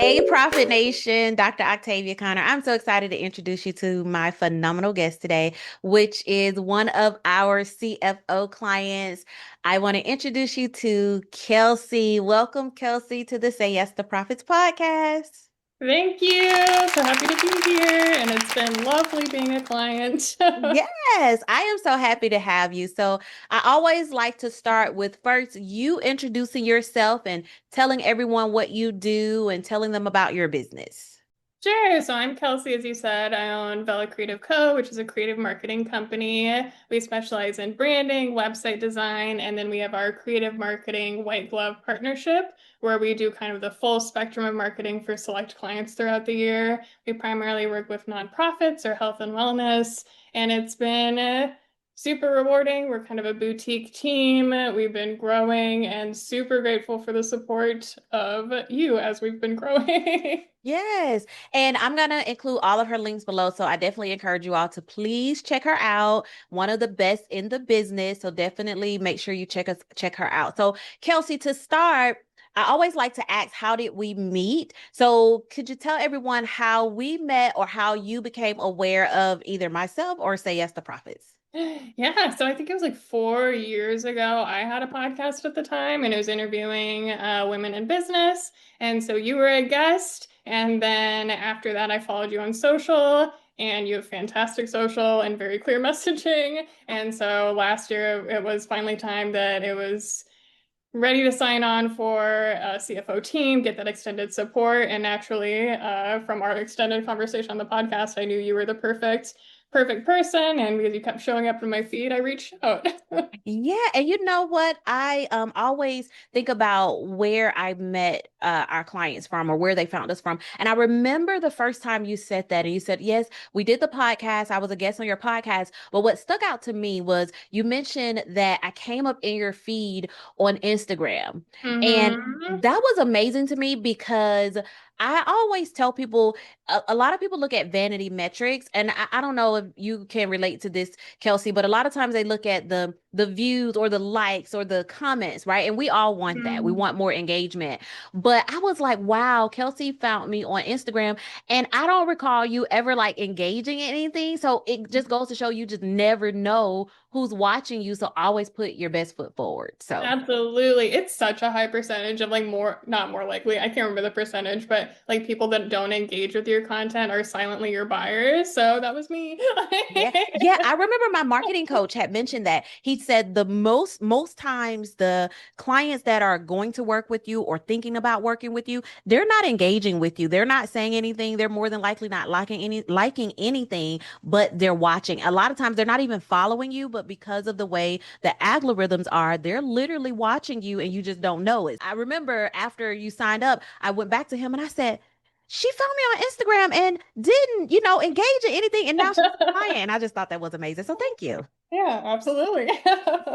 Hey, Prophet Nation, Dr. Octavia Connor. I'm so excited to introduce you to my phenomenal guest today, which is one of our CFO clients. I want to introduce you to Kelsey. Welcome, Kelsey, to the Say Yes to Profits podcast. Thank you. So happy to be here, and it's been lovely being a client. Yes, I am so happy to have you. So, I always like to start with first you introducing yourself and telling everyone what you do and telling them about your business. Sure. So I'm Kelsey, as you said. I own Vela Creative Co., which is a creative marketing company. We specialize in branding, website design, and then we have our creative marketing white glove partnership, where we do kind of the full spectrum of marketing for select clients throughout the year. We primarily work with nonprofits or health and wellness, and it's been super rewarding. We're kind of a boutique team. We've been growing and super grateful for the support of you as we've been growing. Yes. And I'm going to include all of her links below. So I definitely encourage you all to please check her out. One of the best in the business. So definitely make sure you check her out. So Kelsey, to start, I always like to ask, how did we meet? So could you tell everyone how we met or how you became aware of either myself or Say Yes to Profits? Yeah, so I think it was like 4 years ago. I had a podcast at the time and it was interviewing women in business. And so you were a guest. And then after that, I followed you on social and you have fantastic social and very clear messaging. And so last year, it was finally time that it was ready to sign on for a CFO team, get that extended support. And naturally, from our extended conversation on the podcast, I knew you were the perfect person. And because you kept showing up in my feed, I reached out. Yeah, and you know what? I always think about where I met our clients from or where they found us from. And I remember the first time you said that, and you said, "Yes, we did the podcast. I was a guest on your podcast." But what stuck out to me was you mentioned that I came up in your feed on Instagram. And hmm that was amazing to me because I always tell people a lot of people look at vanity metrics, and I don't know if you can relate to this, Kelsey, but a lot of times they look at the views or the likes or the comments, right? And we all want that. We want more engagement. But I was like, wow, Kelsey found me on Instagram, and I don't recall you ever like engaging in anything. So it just goes to show you just never know who's watching you. So always put your best foot forward. So Absolutely. It's such a high percentage of like more, not more likely, I can't remember the percentage, but like people that don't engage with your content are silently your buyers. So that was me. yeah. Yeah, I remember my marketing coach had mentioned that. He said the most times the clients that are going to work with you or thinking about working with you, they're not engaging with you. They're not saying anything. They're more than likely not liking anything, but they're watching. A lot of times they're not even following you, but because of the way the algorithms are, they're literally watching you and you just don't know it. I remember after you signed up, I went back to him and I said, she found me on Instagram and didn't, engage in anything. And now she's a client. And I just thought that was amazing. So thank you. Yeah, absolutely.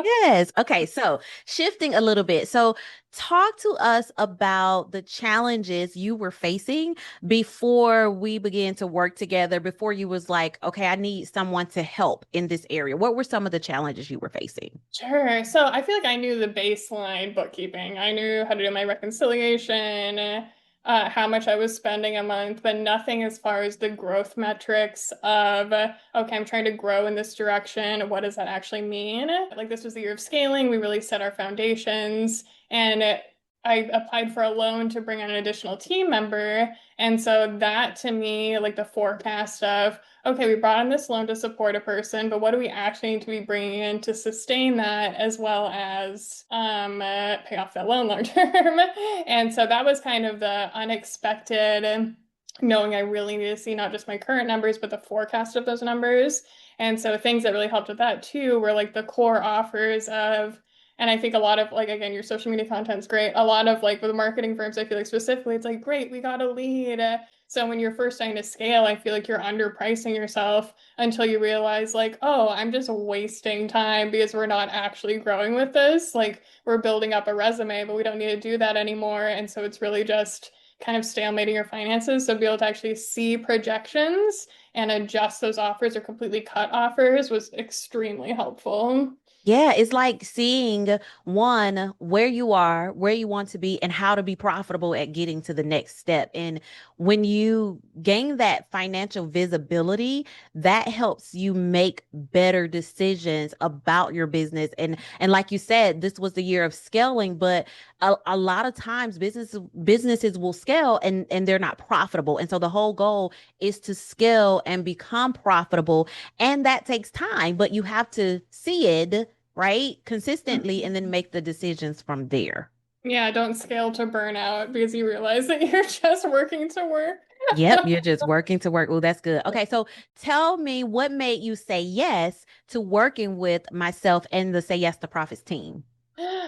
Yes. Okay. So shifting a little bit. So talk to us about the challenges you were facing before we began to work together, before you was like, okay, I need someone to help in this area. What were some of the challenges you were facing? Sure. So I feel like I knew the baseline bookkeeping. I knew how to do my reconciliation, how much I was spending a month, but nothing as far as the growth metrics of, okay, I'm trying to grow in this direction. What does that actually mean? Like this was the year of scaling. We really set our foundations and I applied for a loan to bring on an additional team member. And so that to me, like the forecast of, okay, we brought in this loan to support a person, but what do we actually need to be bringing in to sustain that as well as pay off that loan long term? And so that was kind of the unexpected, knowing I really need to see not just my current numbers, but the forecast of those numbers. And so things that really helped with that too were like the core offers of, and I think a lot of like, again, your social media content's great. A lot of like with the marketing firms, I feel like specifically, it's like, great, we got a lead. So when you're first starting to scale, I feel like you're underpricing yourself until you realize like, oh, I'm just wasting time because we're not actually growing with this. Like we're building up a resume, but we don't need to do that anymore. And so it's really just kind of stalemating your finances. So be able to actually see projections and adjust those offers or completely cut offers was extremely helpful. Yeah, it's like seeing one where you are, where you want to be, and how to be profitable at getting to the next step. And when you gain that financial visibility, that helps you make better decisions about your business. And like you said, this was the year of scaling, but a lot of times businesses will scale and they're not profitable. And so the whole goal is to scale and become profitable. And that takes time, but you have to see it right? Consistently, and then make the decisions from there. Yeah, don't scale to burnout because you realize that you're just working to work. Yep, you're just working to work. Oh, that's good. Okay, so tell me what made you say yes to working with myself and the Say Yes to Profits team?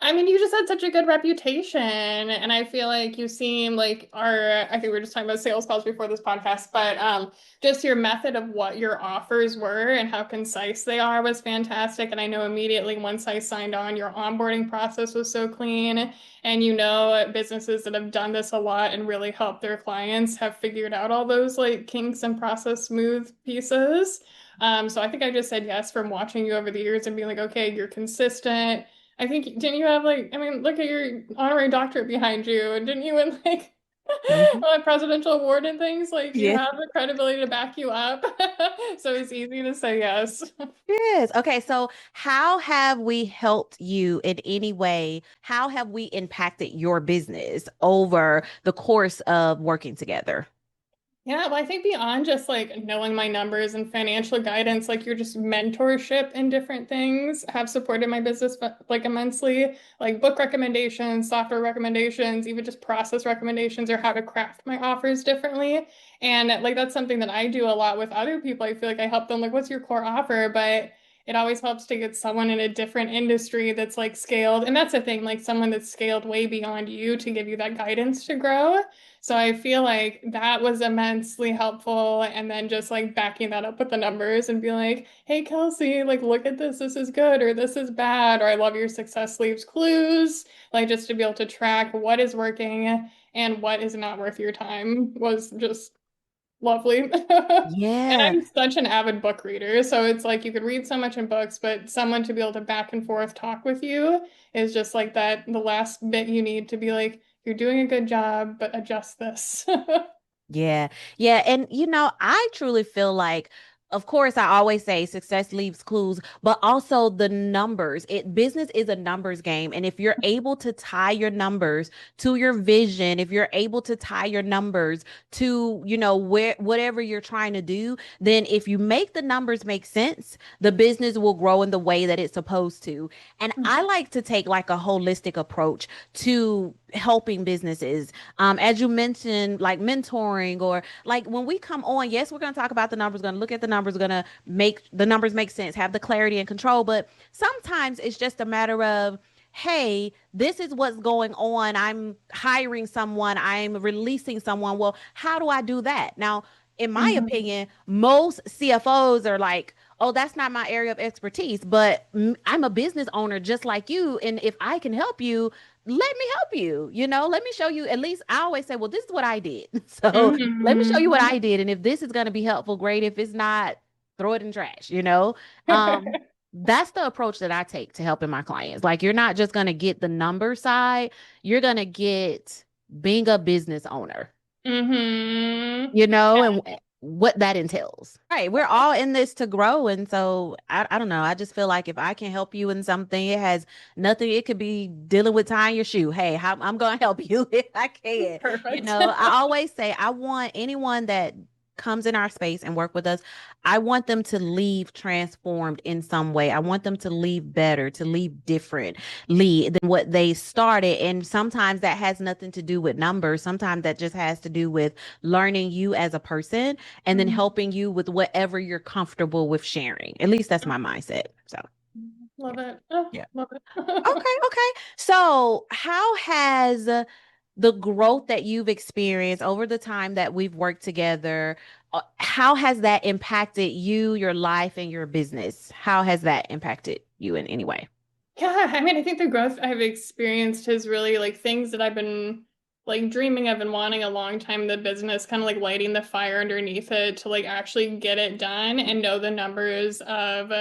I mean, you just had such a good reputation, and I feel like you seem like I think we were just talking about sales calls before this podcast, but just your method of what your offers were and how concise they are was fantastic. And I know immediately once I signed on, your onboarding process was so clean. And you know, businesses that have done this a lot and really helped their clients have figured out all those like kinks and process smooth pieces. So I think I just said yes from watching you over the years and being like, okay, you're consistent. I think didn't you have like I mean look at your honorary doctorate behind you and didn't you win like Mhm. a presidential award and things like you Yeah. have the credibility to back you up so it's easy to say yes. Yes. Okay. So, how have we helped you in any way? How have we impacted your business over the course of working together? Yeah, well, I think beyond just like knowing my numbers and financial guidance, like your just mentorship and different things have supported my business like immensely. Like book recommendations, software recommendations, even just process recommendations or how to craft my offers differently. And like that's something that I do a lot with other people. I feel like I help them like, what's your core offer? But it always helps to get someone in a different industry that's like scaled. And that's the thing, like someone that's scaled way beyond you to give you that guidance to grow. So I feel like that was immensely helpful. And then just like backing that up with the numbers and be like, hey, Kelsey, like, look at this. This is good or this is bad. Or I love your success leaves clues. Like, just to be able to track what is working and what is not worth your time was just lovely. And Yeah. I'm such an avid book reader. So it's like you could read so much in books, but someone to be able to back and forth talk with you is just like that, the last bit you need to be like, you're doing a good job, but adjust this. Yeah. Yeah. And, I truly feel like, of course, I always say success leaves clues, but also the numbers. Business is a numbers game. And if you're able to tie your numbers to your vision, if you're able to tie your numbers to, whatever you're trying to do, then if you make the numbers make sense, the business will grow in the way that it's supposed to. And I like to take like a holistic approach to helping businesses as you mentioned, like mentoring or like when we come on, yes, we're going to talk about the numbers, going to look at the numbers, going to make the numbers make sense, have the clarity and control. But sometimes it's just a matter of, hey, this is what's going on. I'm hiring someone, I'm releasing someone. Well, how do I do that? Now, in my Mhm. opinion, most CFOs are like, oh, that's not my area of expertise, but I'm a business owner just like you. And if I can help you, let me help you, let me show you. At least I always say, well, this is what I did. So let me show you what Mhm. I did. And if this is going to be helpful, great. If it's not, throw it in the trash. Um, that's the approach that I take to helping my clients. Like, you're not just going to get the number side, you're going to get being a business owner, Mhm. and what that entails. Right. We're all in this to grow. And so I don't know. I just feel like if I can help you in something, it has nothing, it could be dealing with tying your shoe. Hey, I'm going to help you if I can. Perfect. I always say I want anyone that comes in our space and work with us, I want them to leave transformed in some way. I want them to leave better, to leave differently than what they started. And sometimes that has nothing to do with numbers. Sometimes that just has to do with learning you as a person and then Mhm. helping you with whatever you're comfortable with sharing. At least that's my mindset. So, yeah. Love it. Oh, Yeah. love it. Okay. Okay. So, how has the growth that you've experienced over the time that we've worked together, how has that impacted you, your life, and your business? How has that impacted you in any way? Yeah, I mean, I think the growth I've experienced is really like things that I've been like dreaming of and wanting a long time in the business, kind of like lighting the fire underneath it to like actually get it done and know the numbers of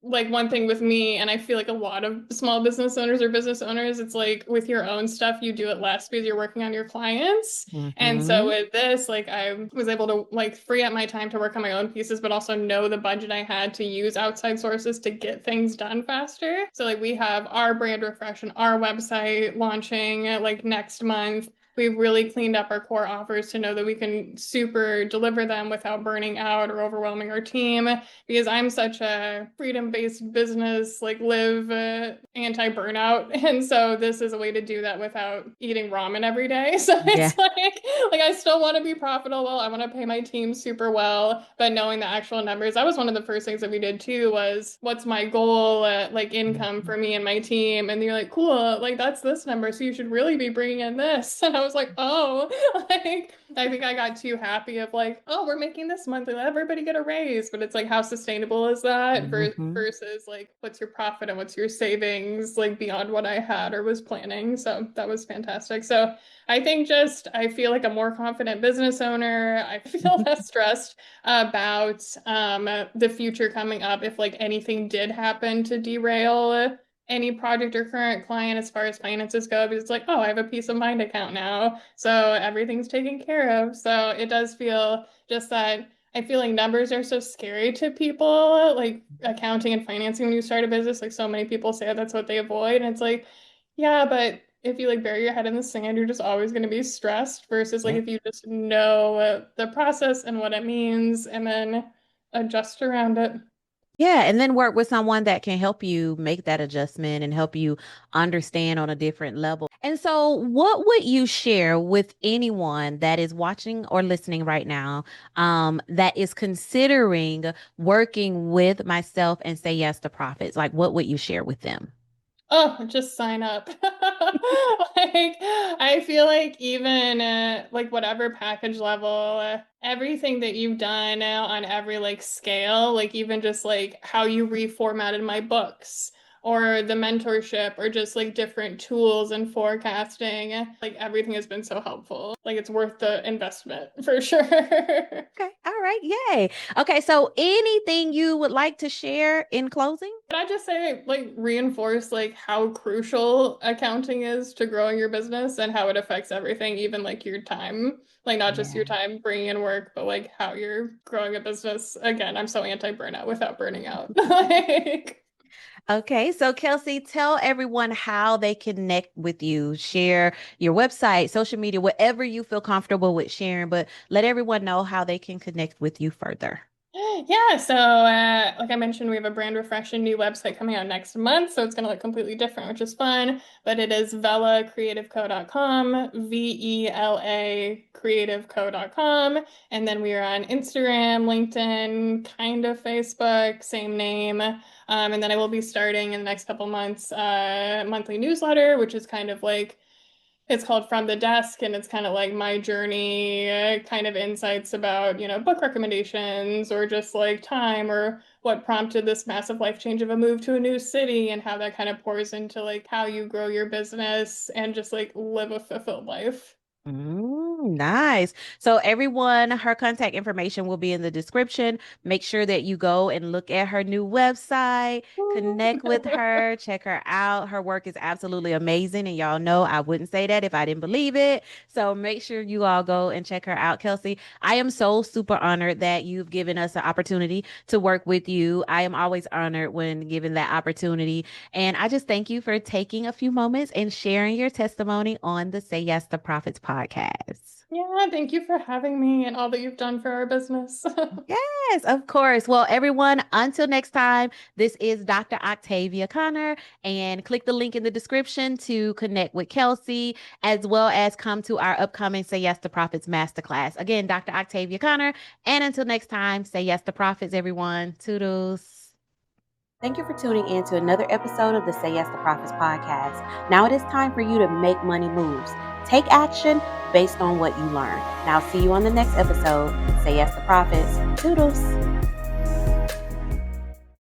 like one thing with me, and I feel like a lot of small business owners or business owners, it's like with your own stuff, you do it less because you're working on your clients. And so Hmm. with this, like I was able to like free up my time to work on my own pieces, but also know the budget I had to use outside sources to get things done faster. So like we have our brand refresh and our website launching like next month. We've really cleaned up our core offers to know that we can super deliver them without burning out or overwhelming our team because I'm such a freedom-based business, like live anti-burnout. And so this is a way to do that without eating ramen every day. So Yeah. it's like I still want to be profitable. I want to pay my team super well, but knowing the actual numbers, that was one of the first things that we did too was what's my goal like income Mhm. for me and my team. And you're like, cool, like that's this number. So you should really be bringing in this. And I was like, oh, like I think I got too happy of like, oh, we're making this monthly, let everybody get a raise. But it's like, how sustainable is that Mhm. versus like, what's your profit and what's your savings, like beyond what I had or was planning. So that was fantastic. So I think just I feel like a more confident business owner. I feel less stressed about the future coming up if like anything did happen to derail any project or current client as far as finances go because it's like, oh, I have a peace of mind account now. So everything's taken care of. So it does feel just that I feel like numbers are so scary to people, like accounting and financing when you start a business. Like so many people say that's what they avoid. And it's like, yeah, but if you like bury your head in the sand, you're just always going to be stressed versus like Yeah. if you just know the process and what it means and then adjust around it. Yeah, and then work with someone that can help you make that adjustment and help you understand on a different level. And so, what would you share with anyone that is watching or listening right now, that is considering working with myself and say yes to profits? Like, what would you share with them? Oh, just sign up. Like, I feel like even like whatever package level, everything that you've done on every like scale, like even just like how you reformatted my books or the mentorship or just like different tools and forecasting, like everything has been so helpful. Like it's worth the investment for sure. Okay. All right. Yay. Okay. So, anything you would like to share in closing? Can I just say, like, reinforce like how crucial accounting is to growing your business and how it affects everything, even like your time, like not just your Yeah. time bringing in work, but like how you're growing a business. Again, I'm so anti-burnout without burning out. Like, Okay, so Kelsey, tell everyone how they connect with you. Share your website, social media, whatever you feel comfortable with sharing, but let everyone know how they can connect with you further. yeah, so like I mentioned, we have a brand refresh and new website coming out next month, so it's going to look completely different, which is fun. But it is velacreativeco.com, VELA creativeco.com, and then we are on Instagram, LinkedIn, kind of Facebook, same name. And then I will be starting in the next couple months monthly newsletter, which is kind of like it's called From the Desk, and it's kind of like my journey, kind of insights about, book recommendations or just like time or what prompted this massive life change of a move to a new city and how that kind of pours into like how you grow your business and just like live a fulfilled life. Nice. So everyone, her contact information will be in the description. Make sure that you go and look at her new website, connect with her, check her out. Her work is absolutely amazing. And y'all know I wouldn't say that if I didn't believe it. So make sure you all go and check her out, Kelsey. I am so super honored that you've given us an opportunity to work with you. I am always honored when given that opportunity. And I just thank you for taking a few moments and sharing your testimony on the Say Yes to Profits podcast. Yeah, thank you for having me and all that you've done for our business. Yes, of course. Well, everyone, until next time, this is Dr. Octavia Connor, and click the link in the description to connect with Kelsey, as well as come to our upcoming Say Yes to Profits Masterclass. Again, Dr. Octavia Connor, and until next time, say yes to profits, everyone. Toodles. Thank you for tuning in to another episode of the Say Yes to Profits podcast. Now it is time for you to make money moves. Take action based on what you learn. Now, see you on the next episode. Say Yes to Profits. Toodles.